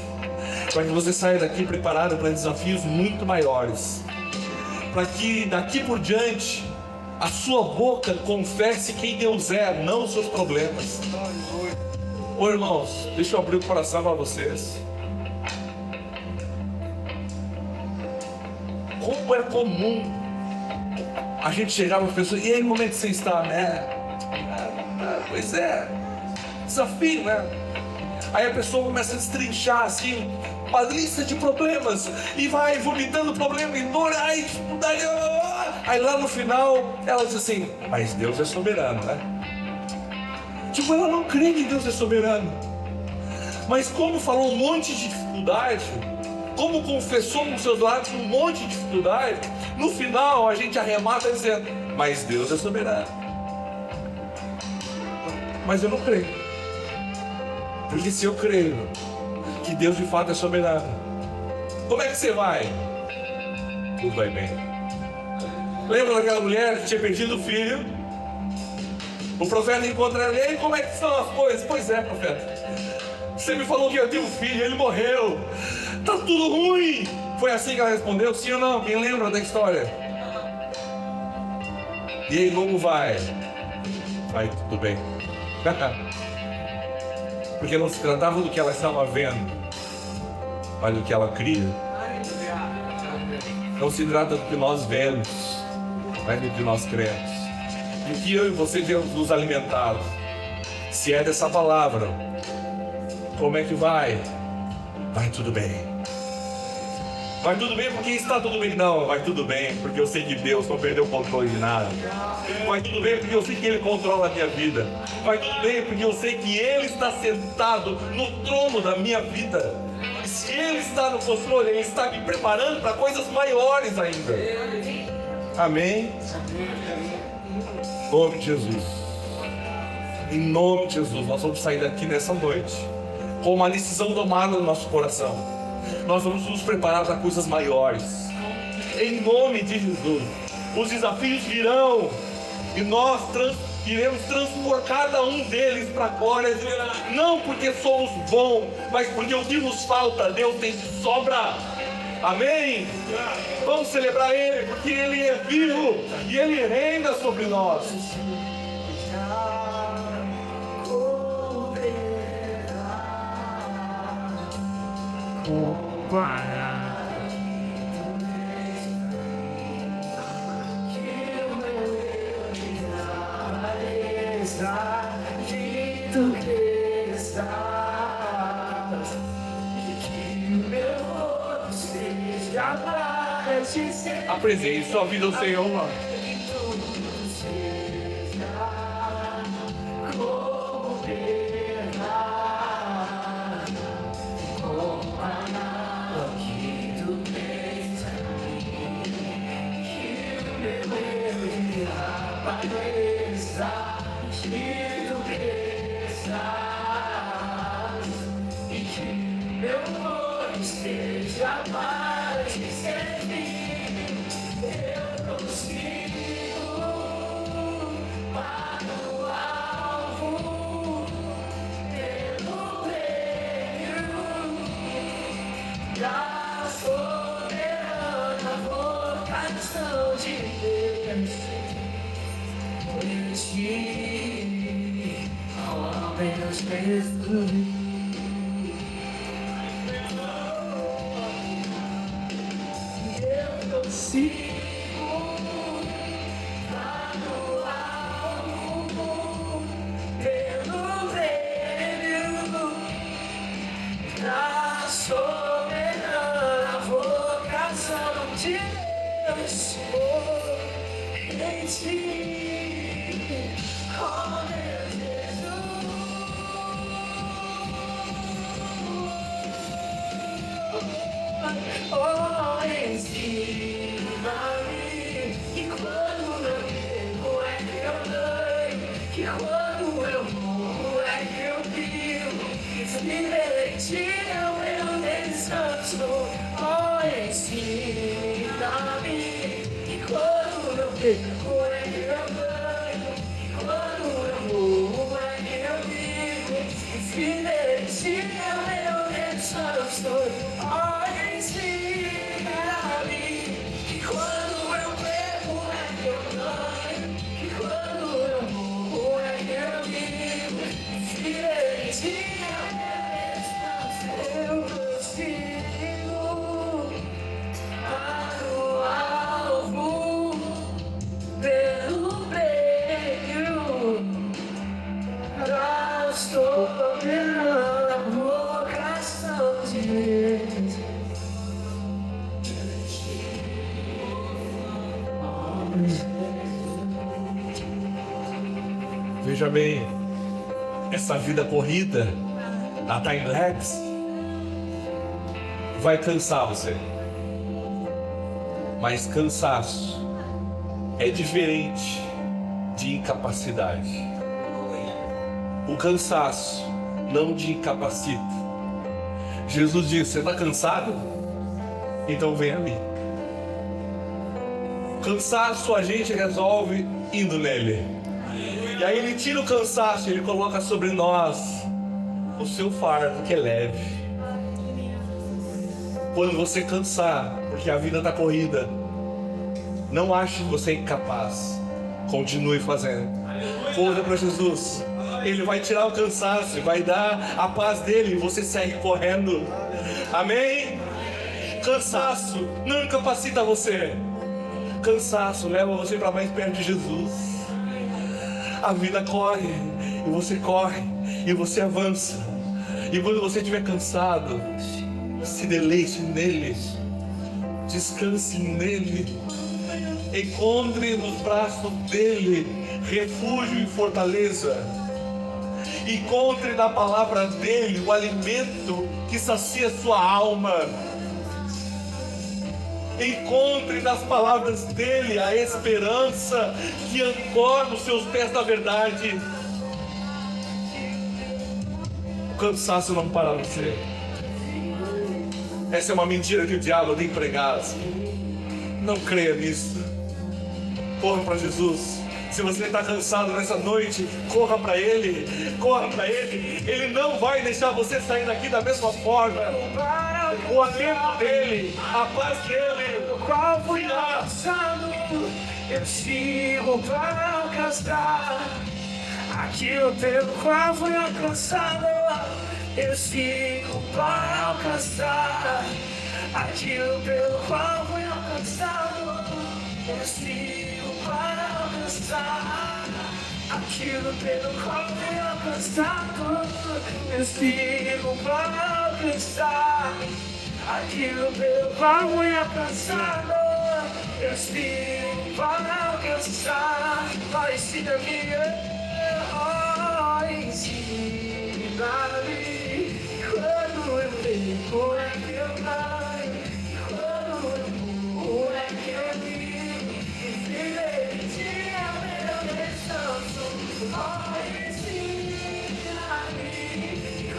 Para que você saia daqui preparado para desafios muito maiores. Para que daqui por diante a sua boca confesse quem Deus é, não os seus problemas. Ô irmãos, deixa eu abrir o coração para vocês. Como é comum a gente chegar para as pessoas: e aí, como é que você está, né? Pois é, desafio, né? Aí a pessoa começa a destrinchar assim uma lista de problemas e vai vomitando problema e dor, aí lá no final ela diz assim, mas Deus é soberano, né? Tipo, ela não crê que Deus é soberano, mas como falou um monte de dificuldade, como confessou com seus lábios um monte de dificuldade, no final a gente arremata dizendo, mas Deus é soberano. Mas eu não creio, porque se eu creio que Deus de fato é soberano, como é que você vai? Tudo vai bem. Lembra daquela mulher que tinha perdido o filho? O profeta encontra ela, e aí, como é que são as coisas? Pois é, profeta, você me falou que eu tenho um filho, ele morreu, tá tudo ruim. Foi assim que ela respondeu, sim ou não? Quem lembra da história? E aí, como vai? Vai tudo bem. Porque não se tratava do que ela estava vendo, mas do que ela cria. Não se trata do que nós vemos, mas do que nós cremos. E o que eu e você devemos nos alimentar. Se é dessa palavra, como é que vai? Vai tudo bem. Vai tudo bem porque está tudo bem? Não, vai tudo bem porque eu sei que Deus não perdeu o controle de nada. Vai tudo bem porque eu sei que Ele controla a minha vida. Vai tudo bem porque eu sei que Ele está sentado no trono da minha vida. E se Ele está no controle, Ele está me preparando para coisas maiores ainda. Amém? Em nome de Jesus. Em nome de Jesus, nós vamos sair daqui nessa noite com uma decisão tomada no nosso coração. Nós vamos nos preparar para coisas maiores. Em nome de Jesus. Os desafios virão e nós iremos transpor cada um deles para a glória de Deus. Não porque somos bons, mas porque o que nos falta, Deus tem de sobra. Amém? Vamos celebrar Ele, porque Ele é vivo e Ele reina sobre nós. Apresente sua vida ao Senhor, mano. Estou pela vocação de Veja bem, essa vida corrida da timelapse vai cansar você. Mas cansaço é diferente de incapacidade. O cansaço não te incapacita. Jesus disse: você está cansado? Então vem a mim. Cansaço a gente resolve indo nele. E aí ele tira o cansaço, ele coloca sobre nós o seu fardo, que é leve. Quando você cansar, porque a vida está corrida, não ache que você é incapaz. Continue fazendo. Corra para Jesus. Ele vai tirar o cansaço, vai dar a paz dele e você segue correndo. Amém? Cansaço não incapacita você. Cansaço leva você para mais perto de Jesus. A vida corre, e você avança. E quando você estiver cansado, se deleite nele, descanse nele, encontre nos braços dele refúgio e fortaleza. Encontre na palavra dele o alimento que sacia sua alma. Encontre nas palavras dele a esperança que ancora os seus pés na verdade. O cansaço não para você. Essa é uma mentira que o diabo tem pregado. Não creia nisso. Corra para Jesus. Se você está cansado nessa noite, corra para Ele. Corra para Ele. Ele não vai deixar você sair daqui da mesma forma. O alento dele, a paz dele. O qual fui alcançado, eu sigo para alcançar. Aquilo pelo qual fui alcançado, eu sigo para alcançar. Aquilo pelo qual fui alcançado, eu sigo para alcançar. Aquilo pelo qual fui alcançado, eu sigo para alcançar. Aquilo pelo qual fui alcançado, eu sigo para alcançar. Vai, ensina-me, ensina-me. Quando eu vejo é que eu caio, quando eu morro é que eu vivo. Ensina-me, meu descanso. Ensina-me.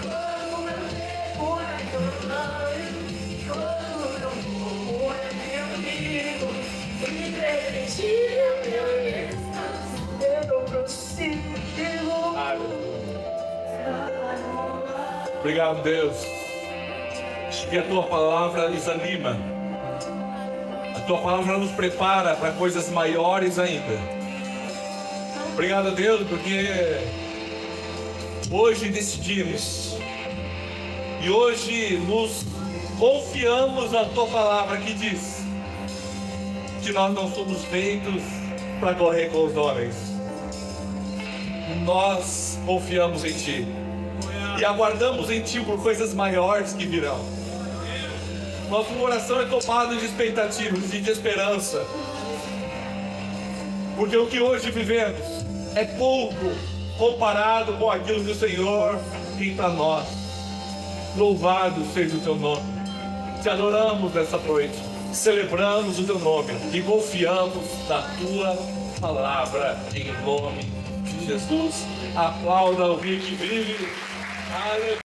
Quando eu vejo é que eu caio, quando eu morro é que eu vivo. Ensina-me, meu descanso. Eu não consigo. Obrigado, Deus, que a Tua palavra nos anima. A Tua palavra nos prepara para coisas maiores ainda. Obrigado, Deus, porque hoje decidimos e hoje nos confiamos na Tua palavra que diz que nós não somos feitos para correr com os homens. Nós confiamos em Ti e aguardamos em Ti por coisas maiores que virão. Nosso coração é tomado de expectativas e de esperança, porque o que hoje vivemos é pouco comparado com aquilo que o Senhor tem para nós. Louvado seja o Teu nome. Te adoramos nessa noite, celebramos o Teu nome e confiamos na Tua palavra em nome de Jesus. Aplauda o Rei que vive. Aleluia.